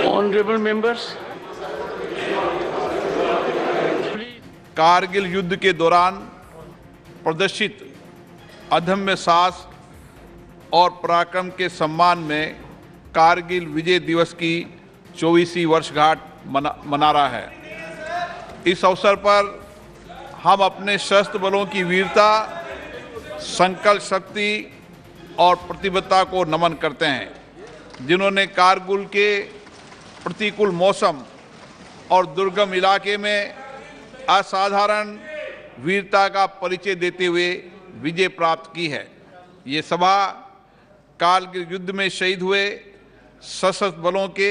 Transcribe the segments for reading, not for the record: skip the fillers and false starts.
Honorable members, Kargil युद्ध के दौरान प्रदर्शित अदम्य साहस और पराक्रम के सम्मान में कारगिल विजय दिवस की 24वीं वर्षगांठ मना रहा है। इस अवसर पर हम अपने सशस्त्र बलों की वीरता, संकल्प शक्ति और प्रतिबद्धता को नमन करते हैं, जिन्होंने कारगिल के प्रतिकूल मौसम और दुर्गम इलाके में असाधारण वीरता का परिचय देते हुए विजय प्राप्त की है। ये सभा कारगिल युद्ध में शहीद हुए सशस्त्र बलों के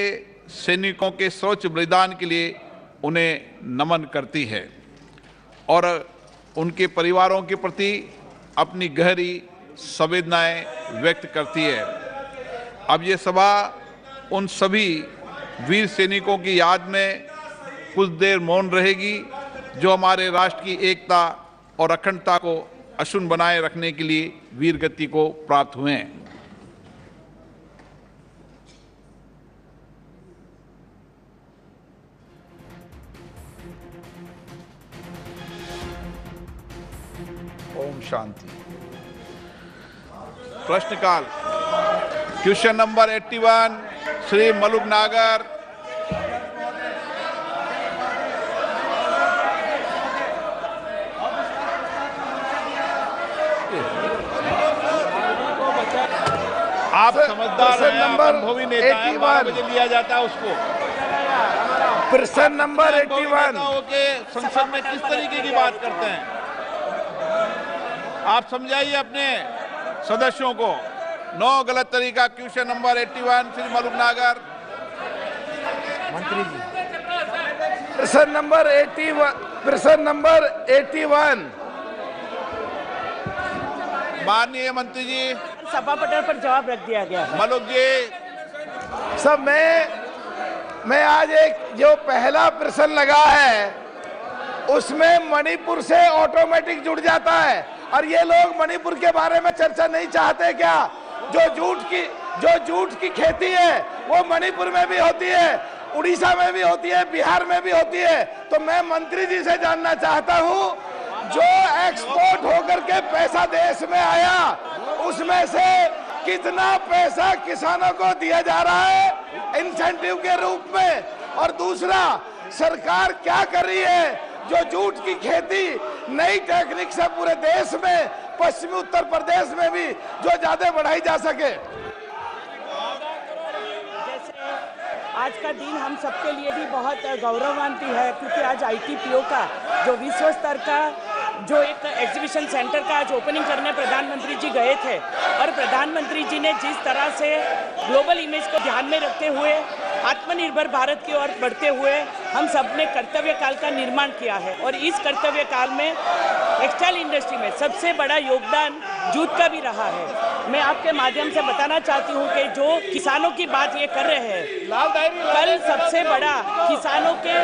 सैनिकों के सर्वोच्च बलिदान के लिए उन्हें नमन करती है और उनके परिवारों के प्रति अपनी गहरी संवेदनाएं व्यक्त करती है। अब ये सभा उन सभी वीर सैनिकों की याद में कुछ देर मौन रहेगी जो हमारे राष्ट्र की एकता और अखंडता को अक्षुण्ण बनाए रखने के लिए वीर गति को प्राप्त हुए हैं। ओम शांति। प्रश्नकाल। क्वेश्चन नंबर 81 श्री मलुक नागर। आप समझदार हैं, अनुभवी नेता हैं, 12 बजे लिया जाता है उसको। प्रश्न नंबर 81 के संसद में किस तरीके की बात करते हैं, आप समझाइए अपने सदस्यों को। नो गलत तरीका। क्वेश्चन नंबर 81 श्री मलुक नागर। मंत्री जी, प्रश्न नंबर 81 माननीय मंत्री जी, सभा पटल पर जवाब रख दिया गया है। मलुक जी। सब मैं आज एक जो पहला प्रश्न लगा है उसमें मणिपुर से ऑटोमेटिक जुड़ जाता है और ये लोग मणिपुर के बारे में चर्चा नहीं चाहते क्या? जो जूट की खेती है वो मणिपुर में भी होती है, उड़ीसा में भी होती है, बिहार में भी होती है। तो मैं मंत्री जी से जानना चाहता हूं, जो एक्सपोर्ट होकर के पैसा देश में आया उसमें से कितना पैसा किसानों को दिया जा रहा है इंसेंटिव के रूप में? और दूसरा, सरकार क्या कर रही है जो जूट की खेती नई टेक्निक से पूरे देश में, पश्चिमी उत्तर प्रदेश में भी जो ज्यादा बढ़ाई जा सके? आज का दिन हम सबके लिए भी बहुत गौरवान्वित है, क्योंकि आज ITPO का जो विश्व स्तर का जो एक एग्जीबिशन सेंटर का आज ओपनिंग करने प्रधानमंत्री जी गए थे और प्रधानमंत्री जी ने जिस तरह से ग्लोबल इमेज को ध्यान में रखते हुए आत्मनिर्भर भारत की ओर बढ़ते हुए हम सब ने कर्तव्य काल का निर्माण किया है। और इस कर्तव्य काल में टेक्सटाइल इंडस्ट्री में सबसे बड़ा योगदान जूट का भी रहा है। मैं आपके माध्यम से बताना चाहती हूं कि जो किसानों की बात ये कर रहे हैं, कल सबसे बड़ा किसानों के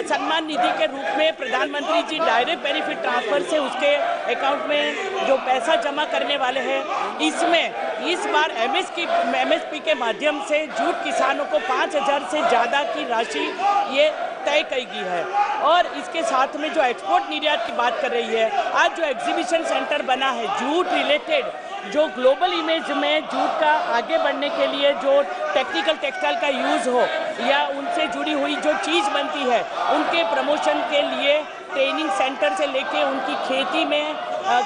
सम्मान निधि के रूप में प्रधानमंत्री जी डायरेक्ट बेनिफिट ट्रांसफर से उसके अकाउंट में जो पैसा जमा करने वाले हैं, इसमें इस बार MSP के माध्यम से जूट किसानों को 5,000 से ज़्यादा की राशि ये तय की गई है। और इसके साथ में जो एक्सपोर्ट निर्यात की बात कर रही है, आज जो एग्जीबिशन सेंटर बना है जूट रिलेटेड, जो ग्लोबल इमेज में जूट का आगे बढ़ने के लिए जो टेक्निकल टेक्सटाइल का यूज़ हो या उनसे जुड़ी हुई जो चीज़ बनती है उनके प्रमोशन के लिए ट्रेनिंग सेंटर से लेके उनकी खेती में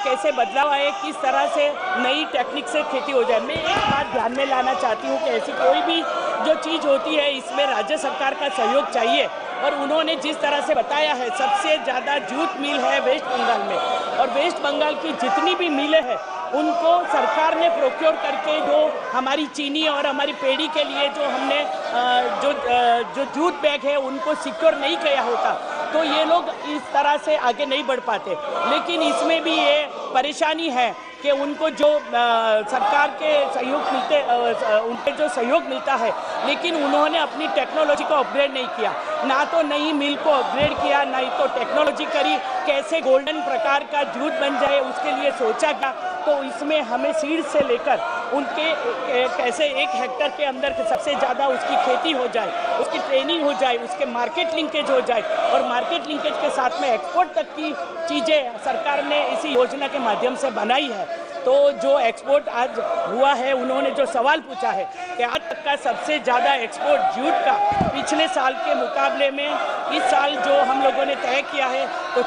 कैसे बदलाव आए, किस तरह से नई टेक्निक से खेती हो जाए। मैं एक बात ध्यान में लाना चाहती हूँ कि ऐसी कोई भी जो चीज़ होती है इसमें राज्य सरकार का सहयोग चाहिए। और उन्होंने जिस तरह से बताया है, सबसे ज़्यादा जूट मिल है वेस्ट बंगाल में, और वेस्ट बंगाल की जितनी भी मिलें हैं उनको सरकार ने प्रोक्योर करके जो हमारी चीनी और हमारी पेड़ी के लिए जो हमने जो जूट बैग है उनको सिक्योर नहीं किया होता तो ये लोग इस तरह से आगे नहीं बढ़ पाते। लेकिन इसमें भी ये परेशानी है कि उनको जो सरकार के सहयोग उनके जो सहयोग मिलता है, लेकिन उन्होंने अपनी टेक्नोलॉजी को अपग्रेड नहीं किया, ना तो नई मिल को अपग्रेड किया, ना ही तो टेक्नोलॉजी करी, कैसे गोल्डन प्रकार का जूट बन जाए उसके लिए सोचा गया। तो इसमें हमें सीड से लेकर उनके कैसे 1 हेक्टर के अंदर सबसे ज़्यादा उसकी खेती हो जाए, उसकी ट्रेनिंग हो जाए, उसके मार्केट लिंकेज हो जाए, और मार्केट लिंकेज के साथ में एक्सपोर्ट तक की चीज़ें सरकार ने इसी योजना के माध्यम से बनाई है। तो जो एक्सपोर्ट आज हुआ है, उन्होंने जो सवाल पूछा है कि आज तक का सबसे ज़्यादा एक्सपोर्ट जूट का पिछले साल के मुकाबले में इस साल जो हम लोगों ने तय किया है, तो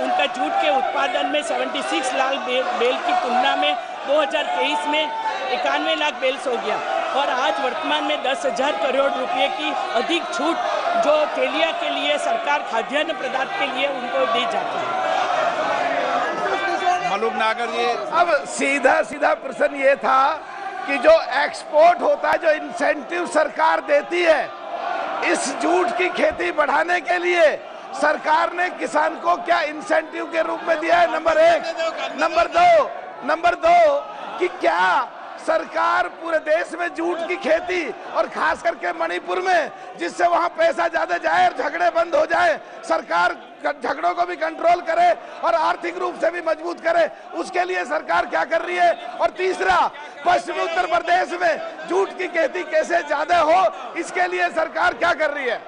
उनका जूट के उत्पादन में 76 लाख बेल की तुलना में 2023 में 91 लाख बेल्स हो गया, और आज वर्तमान में 10,000 करोड़ रुपए की अधिक छूट जो केलिया के लिए सरकार खाद्यान्न पदार्थ के लिए उनको दी जाती है। मलूक नागर जी, अब सीधा प्रश्न ये था कि जो एक्सपोर्ट होता है, जो इंसेंटिव सरकार देती है इस जूट की खेती बढ़ाने के लिए, सरकार ने किसान को क्या इंसेंटिव के रूप में दिया है? नंबर 1। नंबर दो कि क्या सरकार पूरे देश में जूट की खेती और खास करके मणिपुर में, जिससे वहां पैसा ज्यादा जाए और झगड़े बंद हो जाए, सरकार झगड़ों को भी कंट्रोल करे और आर्थिक रूप से भी मजबूत करे, उसके लिए सरकार क्या कर रही है? और तीसरा, पश्चिमी उत्तर प्रदेश में जूट की खेती कैसे ज्यादा हो, इसके लिए सरकार क्या कर रही है?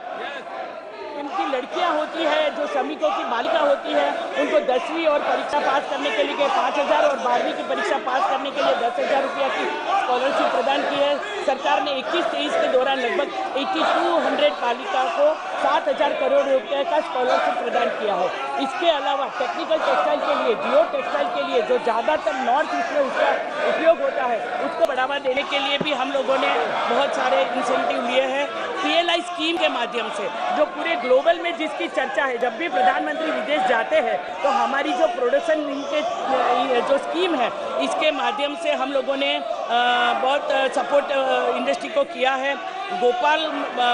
इनकी लड़कियां होती है जो श्रमिकों की बालिका होती है, उनको 10वीं और परीक्षा पास करने के लिए 5,000 और 12वीं की परीक्षा पास करने के लिए 10,000 रुपया की स्कॉलरशिप प्रदान की है। सरकार ने 21-23 के दौरान लगभग 8200 बालिका को 7,000 करोड़ रुपए का स्कॉलरशिप प्रदान किया है। इसके अलावा टेक्निकल टेक्सटाइल के लिए, जियो टेक्सटाइल के लिए, जो ज़्यादातर नॉर्थ ईस्ट में उसका उपयोग होता है, उसको बढ़ावा देने के लिए भी हम लोगों ने बहुत सारे इंसेंटिव लिए हैं। PLI स्कीम के माध्यम से, जो पूरे ग्लोबल में जिसकी चर्चा है, जब भी प्रधानमंत्री विदेश जाते हैं तो हमारी जो प्रोडक्शन लिंकेज जो स्कीम है, इसके माध्यम से हम लोगों ने बहुत सपोर्ट इंडस्ट्री को किया है। गोपाल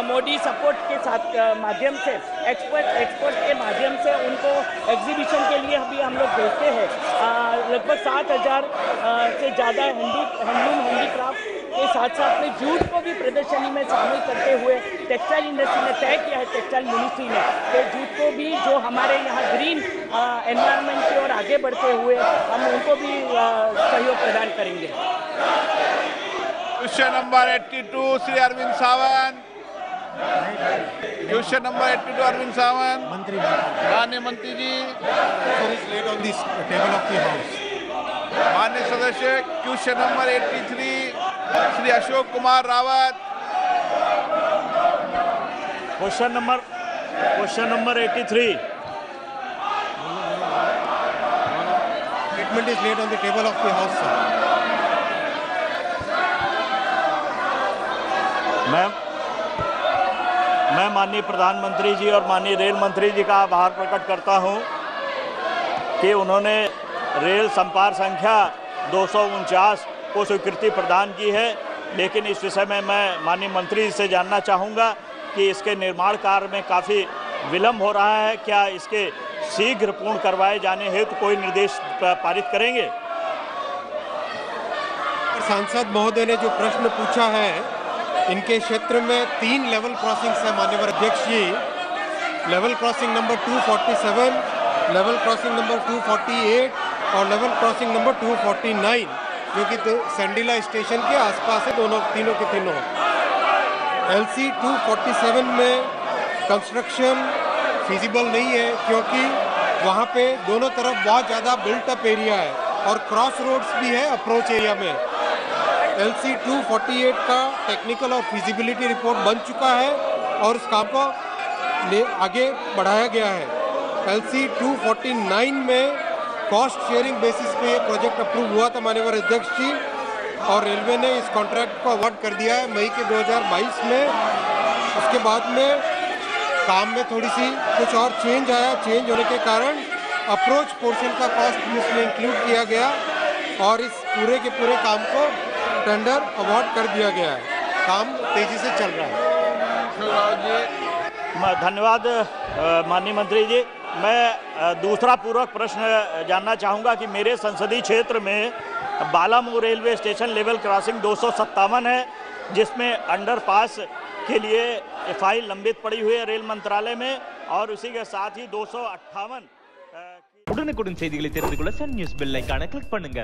मोदी सपोर्ट के साथ माध्यम से एक्सपोर्ट के माध्यम से उनको एग्जीबिशन के लिए भी हम लोग भेजते हैं। लगभग 7,000 से ज़्यादा हैंडलूम हैंडीक्राफ्ट के साथ साथ में जूट को भी प्रदर्शनी में शामिल करते हुए टेक्सटाइल इंडस्ट्री ने तय किया है, टेक्सटाइल मिनिस्ट्री ने, कि जूट को भी जो हमारे यहाँ ग्रीन एनवायरनमेंट की ओर आगे बढ़ते हुए हम उनको भी सहयोग प्रदान करेंगे। Question number 82 Shri Arvind Sawant. Question number 82 Arvind Sawant. माननीय मंत्री जी, on this table of the house. माननीय सदस्य, question number 83 Shri Ashok Kumar Rawat. Question number 83। Statement is laid on the table of the house, sir. मैं माननीय प्रधानमंत्री जी और माननीय रेल मंत्री जी का आभार प्रकट करता हूं कि उन्होंने रेल संपार संख्या 249 को स्वीकृति प्रदान की है। लेकिन इस विषय में मैं माननीय मंत्री जी से जानना चाहूँगा कि इसके निर्माण कार्य में काफ़ी विलम्ब हो रहा है, क्या इसके शीघ्र पूर्ण करवाए जाने हेतु कोई निर्देश पारित करेंगे? सांसद महोदय ने जो प्रश्न पूछा है, इनके क्षेत्र में 3 लेवल क्रॉसिंग्स है माननीय अध्यक्ष ji. Level crossing number 247, level crossing number 248 और लेवल क्रॉसिंग नंबर 249, जो कि संडीला स्टेशन के आसपास है, तीनों के तीनों। LC 247 में कंस्ट्रक्शन फिजिबल नहीं है, क्योंकि वहाँ पे दोनों तरफ बहुत ज़्यादा बिल्ट अप एरिया है और क्रॉस रोड्स भी है अप्रोच एरिया में। LC 248 का टेक्निकल और फिजिबिलिटी रिपोर्ट बन चुका है और इस काम को आगे बढ़ाया गया है। LC 249 में कॉस्ट शेयरिंग बेसिस पे प्रोजेक्ट अप्रूव हुआ था माननीय अध्यक्ष जी, और रेलवे ने इस कॉन्ट्रैक्ट को अवार्ड कर दिया है मई के 2022 में। उसके बाद में काम में थोड़ी सी कुछ और चेंज आया, चेंज होने के कारण अप्रोच पोर्शन का कॉस्ट भी उसमें इंक्लूड किया गया और इस पूरे के पूरे काम को टेंडर अवार्ड कर दिया गया है। काम तेजी से चल रहा है। धन्यवाद माननीय मंत्री जी। मैं दूसरा पूरक प्रश्न जानना चाहूँगा कि मेरे संसदीय क्षेत्र में Balamau railway station level crossing 257 है, जिसमें अंडरपास के लिए फाइल लंबित पड़ी हुई है रेल मंत्रालय में, और उसी के साथ ही 258 உடனுக்குடன் செய்திகளை தெரிந்து கொள்ள சன் நியூஸ் பெல் ஐகானை கிளிக் பண்ணுங்க।